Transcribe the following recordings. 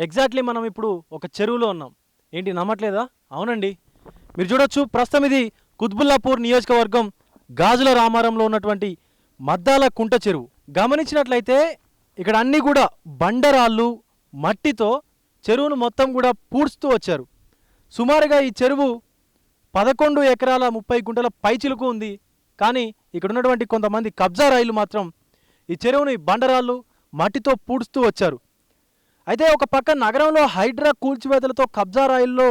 Exactly మనం ఇప్పుడు ఒక చెరువులో ఉన్నాం. ఏంటి నమ్మట్లేదా? అవునండి. మీరు చూడొచ్చు ప్రస్తుతం ఇది కుత్బుల్లాపూర్ నియోజకవర్గం గాజుల రామారంలో ఉన్నటువంటి మద్దాల కుంట చెరువు. గమనించినట్లయితే ఇక్కడ అన్నీ కూడా బండరాళ్ళు మట్టితో చెరువును మొత్తం కూడా పూడ్చుతూ వచ్చారు. సుమారుగా ఈ చెరువు 11 ఎకరాల 30 గుంటల పైచిలుకు ఉంది. కానీ ఇక్కడ ఉన్నటువంటి కొంతమంది కబ్జా రైలు మాత్రం ఈ చెరువుని బండరాళ్ళు మట్టితో పూడుస్తూ వచ్చారు. అయితే ఒక పక్క నగరంలో హైడ్రా కూల్చివేతలతో కబ్జా రైల్లో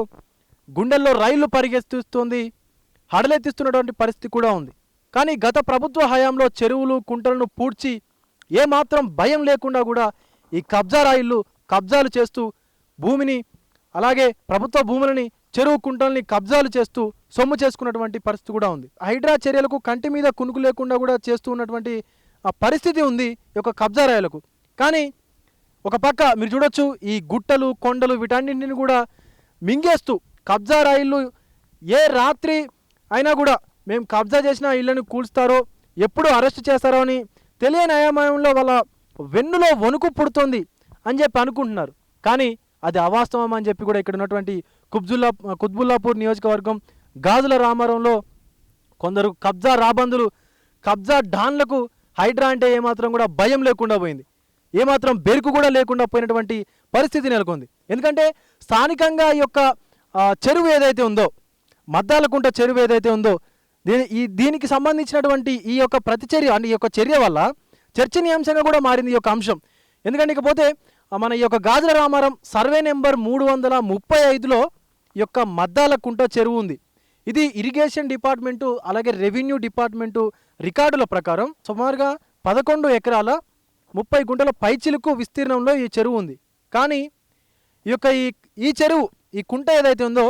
గుండెల్లో రైళ్లు పరిగెత్తిస్తుంది, హడలెత్తిస్తున్నటువంటి పరిస్థితి కూడా ఉంది. కానీ గత ప్రభుత్వ హయాంలో చెరువులు కుంటలను పూడ్చి ఏమాత్రం భయం లేకుండా కూడా ఈ కబ్జా రైళ్లు కబ్జాలు చేస్తూ భూమిని అలాగే ప్రభుత్వ భూములని చెరువు కుంటల్ని కబ్జాలు చేస్తూ సొమ్ము చేసుకున్నటువంటి పరిస్థితి కూడా ఉంది. హైడ్రా చర్యలకు కంటి మీద కునుకు లేకుండా కూడా చేస్తూ ఉన్నటువంటి ఆ పరిస్థితి ఉంది ఈ యొక్క కబ్జా రైళ్లకు. కానీ ఒక పక్క మీరు చూడొచ్చు ఈ గుట్టలు కొండలు వీటన్నింటిని కూడా మింగేస్తూ కబ్జా రైళ్ళు ఏ రాత్రి అయినా కూడా మేము కబ్జా చేసిన ఇళ్లను కూల్స్తారో ఎప్పుడు అరెస్ట్ చేస్తారో అని తెలియని అయోమయంలో వాళ్ళ వెన్నులో వణుకు పుడుతుంది అని చెప్పి అనుకుంటున్నారు. కానీ అది అవాస్తవం అని చెప్పి కూడా ఇక్కడ ఉన్నటువంటి కుత్బుల్లాపూర్ నియోజకవర్గం గాజుల రామారంలో కొందరు కబ్జా రాబందులు కబ్జా డాన్లకు హైడ్రా అంటే ఏమాత్రం కూడా భయం లేకుండా పోయింది, ఏమాత్రం బెరుకు కూడా లేకుండా పోయినటువంటి పరిస్థితి నెలకొంది. ఎందుకంటే స్థానికంగా ఈ యొక్క చెరువు ఏదైతే ఉందో మద్దాలకుంట చెరువు ఏదైతే ఉందో దీనికి సంబంధించినటువంటి ఈ యొక్క ప్రతిచర్య అంటే ఈ యొక్క చర్య వల్ల చర్చనీయాంశంగా కూడా మారింది ఈ యొక్క అంశం. ఎందుకంటే ఇకపోతే మన ఈ యొక్క గాజుల రామారం సర్వే నెంబర్ 335లో ఈ యొక్క మద్దాలకుంట చెరువు ఉంది. ఇది ఇరిగేషన్ డిపార్ట్మెంటు అలాగే రెవెన్యూ డిపార్ట్మెంటు రికార్డుల ప్రకారం సుమారుగా 11 ఎకరాల 30 గుంటల పైచిలుకు విస్తీర్ణంలో ఈ చెరువు ఉంది. కానీ ఈ యొక్క ఈ చెరువు ఈ కుంట ఏదైతే ఉందో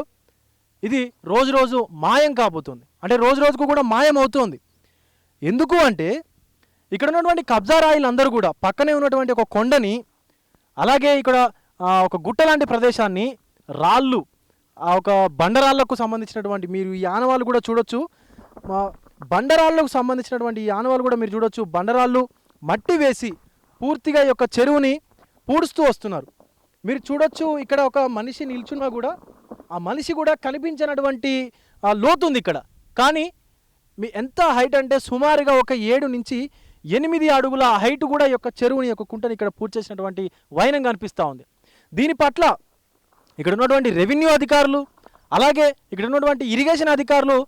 ఇది రోజు రోజు మాయం కాబోతుంది, అంటే రోజు రోజుకు కూడా మాయం అవుతుంది. ఎందుకు అంటే ఇక్కడ ఉన్నటువంటి కబ్జా రాయిలందరూ కూడా పక్కనే ఉన్నటువంటి ఒక కొండని అలాగే ఇక్కడ ఒక గుట్ట లాంటి ప్రదేశాన్ని రాళ్ళు ఒక బండరాళ్లకు సంబంధించినటువంటి మీరు ఈ ఆనవాళ్ళు కూడా చూడొచ్చు. బండరాళ్లకు సంబంధించినటువంటి ఈ ఆనవాళ్ళు కూడా మీరు చూడొచ్చు. బండరాళ్ళు మట్టి వేసి పూర్తిగా ఈ యొక్క చెరువుని పూడుస్తూ వస్తున్నారు. మీరు చూడొచ్చు ఇక్కడ ఒక మనిషి నిల్చున్నా కూడా ఆ మనిషి కూడా కనిపించినటువంటి లోతు ఉంది ఇక్కడ. కానీ మీ ఎంత హైట్ అంటే సుమారుగా ఒక 7 నుంచి 8 అడుగుల హైట్ కూడా ఈ యొక్క చెరువుని యొక్క కుంటని ఇక్కడ పూర్తి చేసినటువంటి వైనం కనిపిస్తూ ఉంది. దీని పట్ల ఇక్కడ ఉన్నటువంటి రెవెన్యూ అధికారులు అలాగే ఇక్కడ ఉన్నటువంటి ఇరిగేషన్ అధికారులు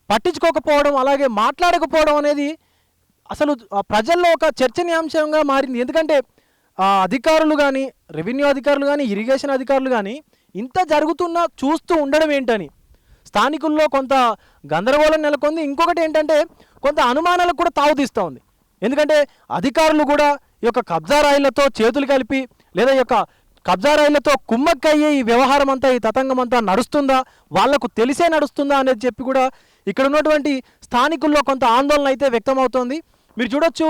పట్టించుకోకపోవడం అలాగే మాట్లాడకపోవడం అనేది అసలు ప్రజల్లో ఒక చర్చనీయాంశంగా మారింది. ఎందుకంటే అధికారులు కానీ రెవెన్యూ అధికారులు కానీ ఇరిగేషన్ అధికారులు కానీ ఇంత జరుగుతున్నా చూస్తూ ఉండడం ఏంటని స్థానికుల్లో కొంత గందరగోళం నెలకొంది. ఇంకొకటి ఏంటంటే కొంత అనుమానాలకు కూడా తావుతీస్తూ ఉంది. ఎందుకంటే అధికారులు కూడా ఈ యొక్క కబ్జా రాయిలతో చేతులు కలిపి లేదా ఈ యొక్క కబ్జా రైళ్లతో కుమ్మక్కయ్యే ఈ వ్యవహారం అంతా ఈ తతంగం అంతా నడుస్తుందా వాళ్లకు తెలిసే నడుస్తుందా అనేది చెప్పి కూడా ఇక్కడ ఉన్నటువంటి స్థానికుల్లో కొంత ఆందోళన అయితే వ్యక్తమవుతోంది. మీరు చూడొచ్చు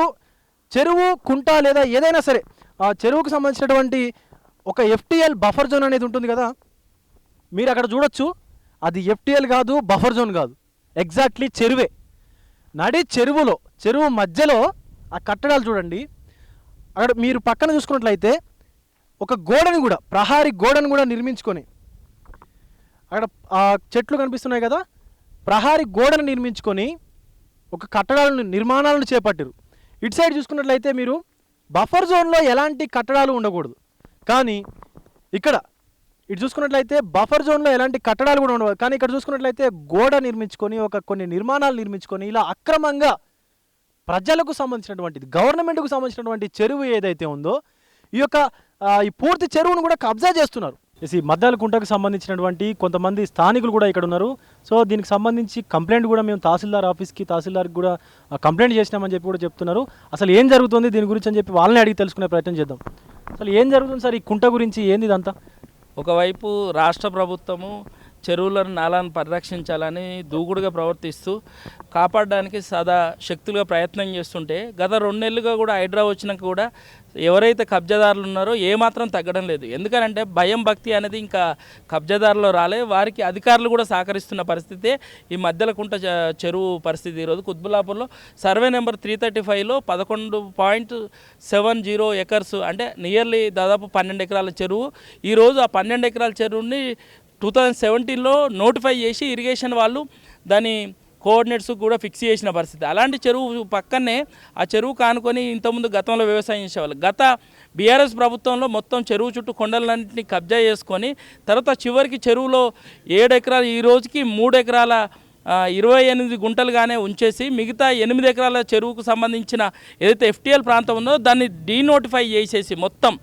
చెరువు కుంట లేదా ఏదైనా సరే ఆ చెరువుకు సంబంధించినటువంటి ఒక FTL బఫర్ జోన్ అనేది ఉంటుంది కదా, మీరు అక్కడ చూడొచ్చు. అది FTL కాదు, బఫర్ జోన్ కాదు, ఎగ్జాక్ట్లీ చెరువే. నడి చెరువు మధ్యలో ఆ కట్టడాలు చూడండి. అక్కడ మీరు పక్కన చూసుకున్నట్లయితే ఒక గోడని కూడా ప్రహారీ గోడను కూడా నిర్మించుకొని అక్కడ చెట్లు కనిపిస్తున్నాయి కదా, ప్రహారీ గోడను నిర్మించుకొని ఒక కట్టడాలను నిర్మాణాలను చేపట్టారు. ఇటు సైడ్ చూసుకున్నట్లయితే మీరు బఫర్ జోన్లో ఎలాంటి కట్టడాలు ఉండకూడదు, కానీ ఇక్కడ ఇటు చూసుకున్నట్లయితే బఫర్ జోన్లో ఎలాంటి కట్టడాలు కూడా ఉండవు. కానీ ఇక్కడ చూసుకున్నట్లయితే గోడ నిర్మించుకొని కొన్ని నిర్మాణాలు నిర్మించుకొని ఇలా అక్రమంగా ప్రజలకు సంబంధించినటువంటిది గవర్నమెంట్కు సంబంధించినటువంటి చెరువు ఏదైతే ఉందో ఈ పూర్తి చెరువును కూడా కబ్జా చేస్తున్నారు. ఈ మద్దాలకుంటకు సంబంధించినటువంటి కొంతమంది స్థానికులు కూడా ఇక్కడ ఉన్నారు. సో దీనికి సంబంధించి కంప్లైంట్ కూడా మేము తహసీల్దార్ ఆఫీస్కి తహసీల్దార్కి కూడా కంప్లైంట్ చేసినామని చెప్పి కూడా చెప్తున్నారు. అసలు ఏం జరుగుతుంది దీని గురించి అని చెప్పి వాళ్ళని అడిగి తెలుసుకునే ప్రయత్నం చేద్దాం. అసలు ఏం జరుగుతుంది సార్ ఈ కుంట గురించి, ఏంది ఇదంతా? ఒకవైపు రాష్ట్ర ప్రభుత్వము చెరువులను నాలాలను పరిరక్షించాలని దూకుడుగా ప్రవర్తిస్తూ కాపాడడానికి సదా శక్తులుగా ప్రయత్నం చేస్తుంటే గత 2 నెలలుగా కూడా హైడ్రా వచ్చినాక కూడా ఎవరైతే కబ్జాదారులు ఉన్నారో ఏమాత్రం తగ్గడం లేదు. ఎందుకంటే భయం భక్తి అనేది ఇంకా కబ్జాదారులో రాలే, వారికి అధికారులు కూడా సహకరిస్తున్న పరిస్థితే ఈ మధ్యలకుంట చెరువు పరిస్థితి. ఈరోజు కుత్బుల్లాపూర్లో సర్వే నెంబర్ 335లో 11.70 ఎకర్స్ అంటే నియర్లీ దాదాపు 12 ఎకరాల చెరువు. ఈరోజు ఆ 12 ఎకరాల చెరువుని 2017లో నోటిఫై చేసి ఇరిగేషన్ వాళ్ళు దాని కోఆర్డినేట్స్ కూడా ఫిక్స్ చేసిన పరిస్థితి. అలాంటి చెరువు పక్కనే ఆ చెరువు కానుకొని ఇంతకుముందు గతంలో వ్యవసాయం చేసేవాళ్ళు. గత బీఆర్ఎస్ ప్రభుత్వంలో మొత్తం చెరువు చుట్టూ కొండలన్నింటినీ కబ్జా చేసుకొని తర్వాత చివరికి చెరువులో 7 ఎకరాలు ఈ రోజుకి 3 ఎకరాల 28 గుంటలుగానే ఉంచేసి మిగతా 8 ఎకరాల చెరువుకు సంబంధించిన ఏదైతే FTL ప్రాంతం ఉందో దాన్ని డీనోటిఫై చేసేసి మొత్తం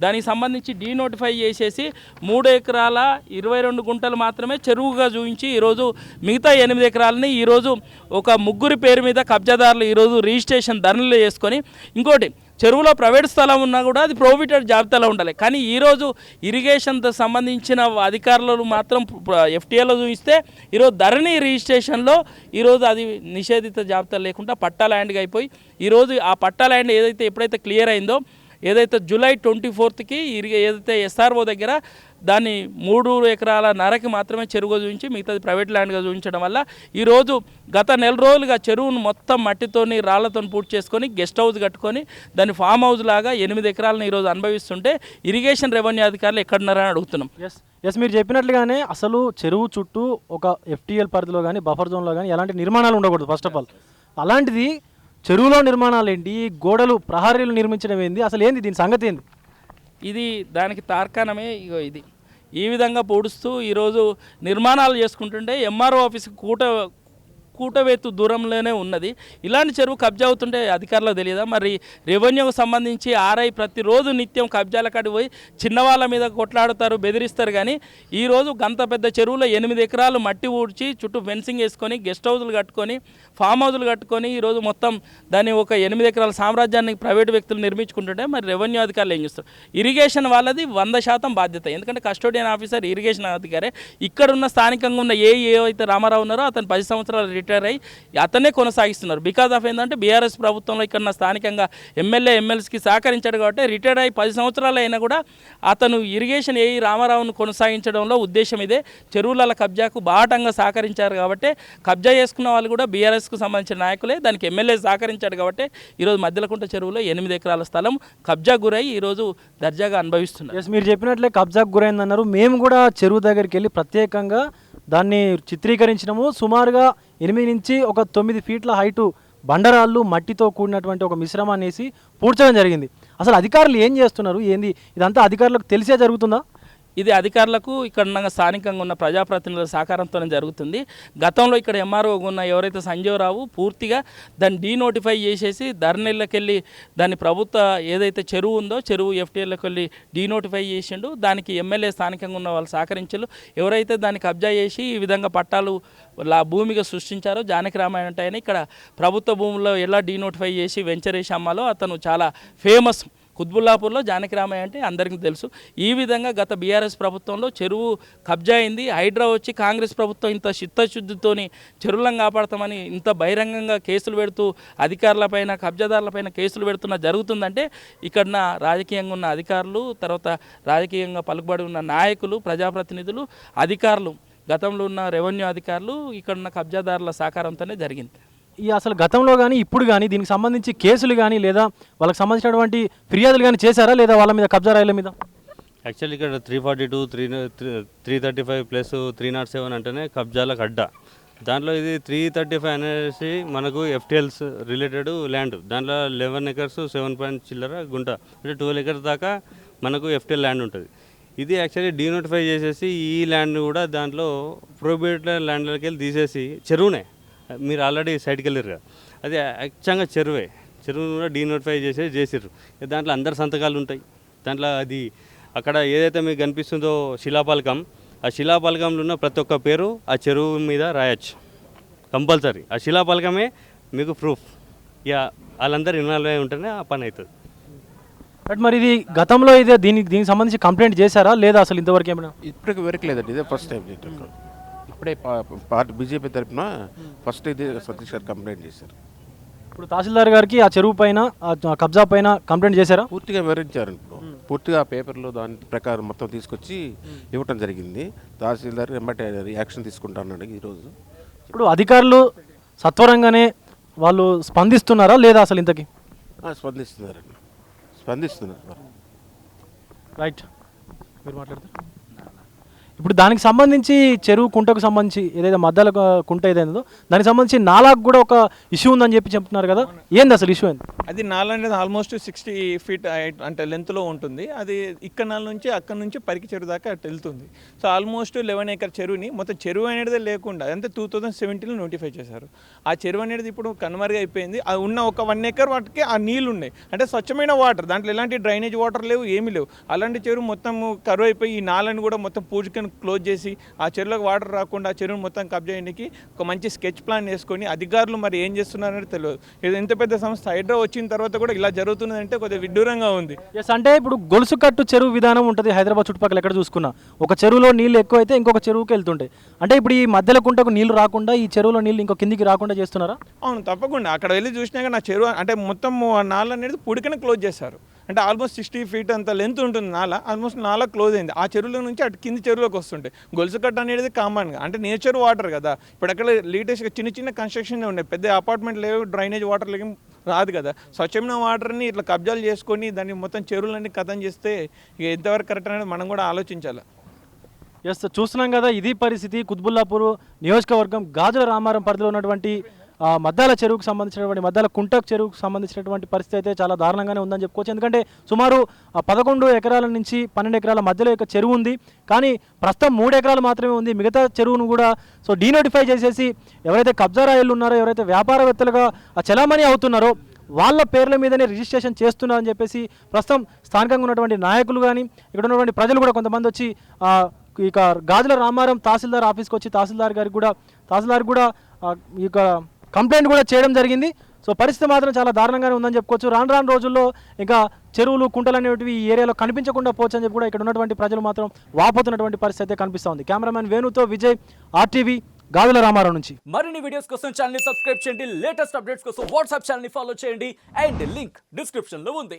దానికి సంబంధించి డీనోటిఫై చేసేసి 3 ఎకరాల 22 గుంటలు మాత్రమే చెరువుగా చూపించి ఈరోజు మిగతా 8 ఎకరాలని ఈరోజు ఒక ముగ్గురి పేరు మీద కబ్జాదారులు ఈరోజు రిజిస్ట్రేషన్ ధరలు చేసుకొని, ఇంకోటి చెరువులో ప్రైవేట్ స్థలం ఉన్నా కూడా అది ప్రొహిబిటెడ్ జాబితాలో ఉండాలి. కానీ ఈరోజు ఇరిగేషన్తో సంబంధించిన అధికారులు మాత్రం FTLలో చూపిస్తే ఈరోజు ధరణి రిజిస్ట్రేషన్లో ఈరోజు అది నిషేధిత జాబితా లేకుండా పట్టా ల్యాండ్గా అయిపోయి ఈరోజు ఆ పట్టా ల్యాండ్ ఏదైతే ఎప్పుడైతే క్లియర్ అయిందో ఏదైతే జూలై 24కి ఏదైతే SRO దగ్గర దాన్ని 3 ఎకరాల నరకి మాత్రమే చెరువుగా చూపించి మిగతాది ప్రైవేట్ ల్యాండ్గా చూపించడం వల్ల ఈరోజు గత 4 రోజులుగా చెరువును మొత్తం మట్టితోని రాళ్లతో పూర్తి చేసుకొని గెస్ట్ హౌస్ కట్టుకొని దాన్ని ఫామ్ హౌస్ లాగా 8 ఎకరాలను ఈరోజు అనుభవిస్తుంటే ఇరిగేషన్ రెవెన్యూ అధికారులు ఎక్కడున్నారని అడుగుతున్నాం. ఎస్ మీరు చెప్పినట్లుగానే అసలు చెరువు చుట్టూ ఒక FTL పరిధిలో కానీ బఫర్ జోన్లో కానీ ఎలాంటి నిర్మాణాలు ఉండకూడదు ఫస్ట్ ఆఫ్ ఆల్. అలాంటిది చెరువులో నిర్మాణాలు ఏంటి, గోడలు ప్రహారీలు నిర్మించడం ఏంది, అసలు ఏంది దీని సంగతి ఏంది? ఇది దానికి తార్కాణమే ఇది ఈ విధంగా పొడుస్తూ ఈరోజు నిర్మాణాలు చేసుకుంటుంటే MRO ఆఫీస్కి కూటవేత్తు దూరంలోనే ఉన్నది. ఇలాంటి చెరువు కబ్జా అవుతుంటే అధికారులకు తెలియదా? మరి రెవెన్యూకు సంబంధించి RI ప్రతిరోజు నిత్యం కబ్జాల కాడికి పోయి చిన్నవాళ్ళ మీద కొట్లాడుతారు, బెదిరిస్తారు. కానీ ఈరోజు గంత పెద్ద చెరువులో 8 ఎకరాలు మట్టి ఊడ్చి చుట్టూ ఫెన్సింగ్ వేసుకొని గెస్ట్ హౌజులు కట్టుకొని ఫామ్ హౌజులు కట్టుకొని ఈరోజు మొత్తం దాన్ని ఒక 8 ఎకరాల సామ్రాజ్యాన్ని ప్రైవేటు వ్యక్తులు నిర్మించుకుంటుంటే మరి రెవెన్యూ అధికారులు ఏం చేస్తారు? ఇరిగేషన్ వాళ్ళది 100% బాధ్యత. ఎందుకంటే కస్టోడియన్ ఆఫీసర్ ఇరిగేషన్ అధికారే. ఇక్కడున్న స్థానికంగా ఉన్న ఏవైతే రామారావు ఉన్నారో అతను 10 సంవత్సరాలు రిటైర్ అయ్యి అతనే కొనసాగిస్తున్నారు. బికాజ్ ఆఫ్ ఏంటంటే బీఆర్ఎస్ ప్రభుత్వంలో ఇక్కడ స్థానికంగా MLSకి సహకరించాడు కాబట్టి రిటైర్ అయ్యి 10 సంవత్సరాలు అయినా కూడా అతను ఇరిగేషన్ రామారావును కొనసాగించడంలో ఉద్దేశం ఇదే. చెరువుల కబ్జాకు బాటంగా సహకరించారు కాబట్టి కబ్జా చేసుకున్న వాళ్ళు కూడా బీఆర్ఎస్కు సంబంధించిన నాయకులే. దానికి MLA సహకరించాడు కాబట్టి ఈరోజు మధ్యలకుంట చెరువులో 8 ఎకరాల స్థలం కబ్జా గురై ఈరోజు దర్జాగా అనుభవిస్తున్నారు. మీరు చెప్పినట్లే కబ్జాకు గురైందన్నారు. మేము కూడా చెరువు దగ్గరికి వెళ్ళి ప్రత్యేకంగా దాన్ని చిత్రీకరించినాము. సుమారుగా 8 నుంచి ఒక 9 ఫీట్ల హైటు బండరాళ్ళు మట్టితో కూడినటువంటి ఒక మిశ్రమాన్ని వేసి పూడ్చడం జరిగింది. అసలు అధికారులు ఏం చేస్తున్నారు, ఏంది ఇదంతా అధికారులకు తెలిసే జరుగుతుందా? ఇది అధికారులకు ఇక్కడ స్థానికంగా ఉన్న ప్రజాప్రతినిధుల సహకారంతోనే జరుగుతుంది. గతంలో ఇక్కడ MRO ఉన్న ఎవరైతే సంజీవరావు పూర్తిగా దాన్ని డీనోటిఫై చేసేసి ధరణిళ్ళకి వెళ్ళి దాన్ని ప్రభుత్వ ఏదైతే చెరువు ఉందో చెరువు FTLకి వెళ్ళి డీనోటిఫై చేసిండు. దానికి MLA స్థానికంగా ఉన్న వాళ్ళు సహకరించారు. ఎవరైతే దాన్ని కబ్జా చేసి ఈ విధంగా పట్టాలు భూమిగా సృష్టించారో జానకి రామాయణ అంటే ఇక్కడ ప్రభుత్వ భూముల్లో ఎలా డీనోటిఫై చేసి వెంచర్ వేసి అమ్మాలో అతను చాలా ఫేమస్. కుత్బుల్లాపూర్లో జానకి రామయ్య అంటే అందరికీ తెలుసు. ఈ విధంగా గత బీఆర్ఎస్ ప్రభుత్వంలో చెరువు కబ్జా అయింది. హైడ్రా వచ్చి కాంగ్రెస్ ప్రభుత్వం ఇంత చిత్తశుద్ధితోని చెరువులను కాపాడతామని ఇంత బహిరంగంగా కేసులు పెడుతూ అధికారులపైన కబ్జాదారులపైన కేసులు పెడుతున్న జరుగుతుందంటే ఇక్కడ రాజకీయంగా ఉన్న అధికారులు, తర్వాత రాజకీయంగా పలుకుబడి ఉన్న నాయకులు, ప్రజాప్రతినిధులు, అధికారులు, గతంలో ఉన్న రెవెన్యూ అధికారులు ఇక్కడున్న కబ్జాదారుల సహకారంతోనే జరిగింది. ఈ అసలు గతంలో కానీ ఇప్పుడు కానీ దీనికి సంబంధించి కేసులు కానీ లేదా వాళ్ళకి సంబంధించినటువంటి ఫిర్యాదులు కానీ చేశారా లేదా వాళ్ళ మీద కబ్జా రాయిల మీద? యాక్చువల్లీ ఇక్కడ 342, 335 ప్లస్ 307 అంటేనే కబ్జాలకు అడ్డా. దాంట్లో ఇది 335 అనేసి మనకు FTLs రిలేటెడ్ ల్యాండ్. దాంట్లో 11 ఎకర్స్ 7 చిల్లర గుంట అంటే 12 ఎకర్స్ దాకా మనకు FTL ల్యాండ్ ఉంటుంది. ఇది యాక్చువల్లీ డీనోటిఫై చేసేసి ఈ ల్యాండ్ కూడా దాంట్లో ప్రొహిబిటెడ్ ల్యాండ్లకి వెళ్ళి తీసేసి చెరువునే మీరు ఆల్రెడీ సైడ్కి వెళ్ళారు కదా, అది యాక్చువల్గా చెరువును కూడా డీనోటిఫై చేసిర్రు. దాంట్లో అందరి సంతకాలు ఉంటాయి. దాంట్లో అది అక్కడ ఏదైతే మీకు కనిపిస్తుందో శిలాపలకం, ఆ శిలాపలకంలో ఉన్న ప్రతి ఒక్క పేరు ఆ చెరువు మీద రాయొచ్చు కంపల్సరీ. ఆ శిలాపలకమే మీకు ప్రూఫ్. ఇక వాళ్ళందరూ ఇన్వాల్వ్ అయి ఉంటేనే ఆ పని అవుతుంది. బట్ మరి ఇది గతంలో ఇదే దీనికి సంబంధించి కంప్లైంట్ చేశారా లేదా అసలు ఇంతవరకు ఏమైనా? ఇప్పటికి వరకు లేదండి, ఇదే ఫస్ట్ టైం. అప్పుడే పార్టీ బీజేపీ తరఫున ఫస్ట్ ఇది సతీష్ గారు కంప్లైంట్ చేశారు. ఇప్పుడు తహసీల్దార్ గారికి ఆ చెరువు పైన ఆ కబ్జా పైన కంప్లైంట్ చేశారా? పూర్తిగా వివరించారు. ఇప్పుడు పూర్తిగా పేపర్లో దాని ప్రకారం మొత్తం తీసుకొచ్చి ఇవ్వటం జరిగింది. తహసీల్దార్ వెంబటే యాక్షన్ తీసుకుంటాన్నాడు ఈరోజు. ఇప్పుడు అధికారులు సత్వరంగానే వాళ్ళు స్పందిస్తున్నారా లేదా అసలు ఇంతకీ? స్పందిస్తున్నారండి, స్పందిస్తున్నారు. రైట్, మీరు మాట్లాడతారు. ఇప్పుడు దానికి సంబంధించి చెరువు కుంటకు సంబంధించి ఏదైతే మధ్యలో కుంట ఏదైందో దానికి సంబంధించి నాలాకు కూడా ఒక ఇష్యూ ఉందని చెప్పి చెప్తున్నారు కదా, ఏంది అసలు ఇష్యూ ఏంది? అది నాలా అనేది ఆల్మోస్ట్ 60 ఫీట్ అంటే లెంత్లో ఉంటుంది. అది ఇక్కడ నాల నుంచి అక్కడ నుంచి పరికి చెరువు దాకా అటు వెళ్తుంది. సో ఆల్మోస్ట్ 11 ఎకర్ చెరువుని మొత్తం చెరువు అనేది లేకుండా అంటే 2017లో నోటిఫై చేశారు. ఆ చెరువు అనేది ఇప్పుడు కనుమరుగు అయిపోయింది. అది ఉన్న ఒక 1 ఎకర్ వాటికి ఆ నీళ్ళు ఉన్నాయి, అంటే స్వచ్ఛమైన వాటర్, దాంట్లో ఎలాంటి డ్రైనేజ్ వాటర్ లేవు, ఏమీ లేవు. అలాంటి చెరువు మొత్తం కరువు అయిపోయి ఈ నాలని కూడా మొత్తం పూజకని క్లోజ్ చేసి ఆ చెరువులోకి వాటర్ రాకుండా ఆ చెరువును మొత్తం కబ్జా చేయడానికి ఒక మంచి స్కెచ్ ప్లాన్ వేసుకొని అధికారులు మరి ఏం చేస్తున్నారని తెలియదు. ఇది ఎంత పెద్ద సంస్థ హైడ్రా వచ్చిన తర్వాత కూడా ఇలా జరుగుతున్నదంటే కొద్దిగా విడ్డూరంగా ఉంది. ఎస్, అంటే ఇప్పుడు గొలుసు కట్టు చెరువు విధానం ఉంటుంది హైదరాబాద్ చుట్టుపక్కల ఎక్కడ చూసుకున్నా. ఒక చెరువులో నీళ్ళు ఎక్కువ అయితే ఇంకొక చెరువుకి వెళ్తుంటాయి. అంటే ఇప్పుడు ఈ మధ్యలో కుంటకు నీళ్లు రాకుండా ఈ చెరువులో నీళ్ళు ఇంకో కిందికి రాకుండా చేస్తున్నారా? అవును, తప్పకుండా. అక్కడ వెళ్ళి చూసినాక నా చెరువు అంటే మొత్తం ఆ నాల అనేది పుడికనే క్లోజ్ చేశారు. అంటే ఆల్మోస్ట్ 60 ఫీట్ అంత లెంత్ ఉంటుంది నాల. ఆల్మోస్ట్ నాల క్లోజ్ అయింది. ఆ చెరువులో నుంచి అటు కింది చెరువులోకి వస్తుంటాయి. గొలుసు కట్ట అనేది కామన్గా అంటే నేచర్ వాటర్ కదా. ఇప్పుడు అక్కడ లేటెస్ట్గా చిన్న చిన్న కన్స్ట్రక్షన్ ఉన్నాయి, పెద్ద అపార్ట్మెంట్ లేవు, డ్రైనేజ్ వాటర్ లేక రాదు కదా. స్వచ్ఛమైన వాటర్ని ఇట్లా కబ్జాలు చేసుకొని దాన్ని మొత్తం చెరువులన్నీ కథం చేస్తే ఇక ఎంతవరకు కరెక్ట్ అనేది మనం కూడా ఆలోచించాలి. ఎస్, చూస్తున్నాం కదా, ఇది పరిస్థితి. కుత్బుల్లాపూర్ నియోజకవర్గం గాజుల రామారం పరిధిలో ఉన్నటువంటి మద్దాల చెరువుకు సంబంధించినటువంటి మద్దాల కుంటకు చెరువుకు సంబంధించినటువంటి పరిస్థితి అయితే చాలా దారుణంగానే ఉందని చెప్పుకోవచ్చు. ఎందుకంటే సుమారు 11 ఎకరాల నుంచి 12 ఎకరాల మధ్యలో యొక్క చెరువు ఉంది, కానీ ప్రస్తుతం 3 ఎకరాలు మాత్రమే ఉంది. మిగతా చెరువును కూడా డీనోటిఫై చేసేసి ఎవరైతే కబ్జారాయిలు ఉన్నారో, ఎవరైతే వ్యాపారవేత్తలుగా చలామణి అవుతున్నారో వాళ్ళ పేర్ల మీదనే రిజిస్ట్రేషన్ చేస్తున్నారని చెప్పేసి ప్రస్తుతం స్థానికంగా ఉన్నటువంటి నాయకులు కానీ ఇక్కడ ఉన్నటువంటి ప్రజలు కూడా కొంతమంది వచ్చి ఇక గాజుల రామారం తహసీల్దార్ ఆఫీస్కి వచ్చి తహసీల్దార్ కూడా ఇక కంప్లైంట్ కూడా చేయడం జరిగింది. సో పరిస్థితి మాత్రం చాలా దారుణంగానే ఉందని చెప్పుకోవచ్చు. రాను రోజుల్లో ఇంకా చెరువులు కుంటలు అనేటివి ఈ ఏరియాలో కనిపించకుండా పోవచ్చని చెప్పి కూడా ఇక్కడ ఉన్నటువంటి ప్రజలు మాత్రం వాపోతున్నటువంటి పరిస్థితి అయితే కనిపిస్తూ ఉంది. కెమెరామెన్ వేణుతో విజయ్, RTV, గాజుల రామారం నుంచి. మరిన్ని వీడియోస్ కోసం ఛానల్ ని సబ్స్క్రైబ్ చేయండి. లేటెస్ట్ అప్డేట్స్ కోసం వాట్సాప్ ఛానల్ ని ఫాలో చేయండి. అండ్ లింక్ డిస్క్రిప్షన్ లో ఉంది.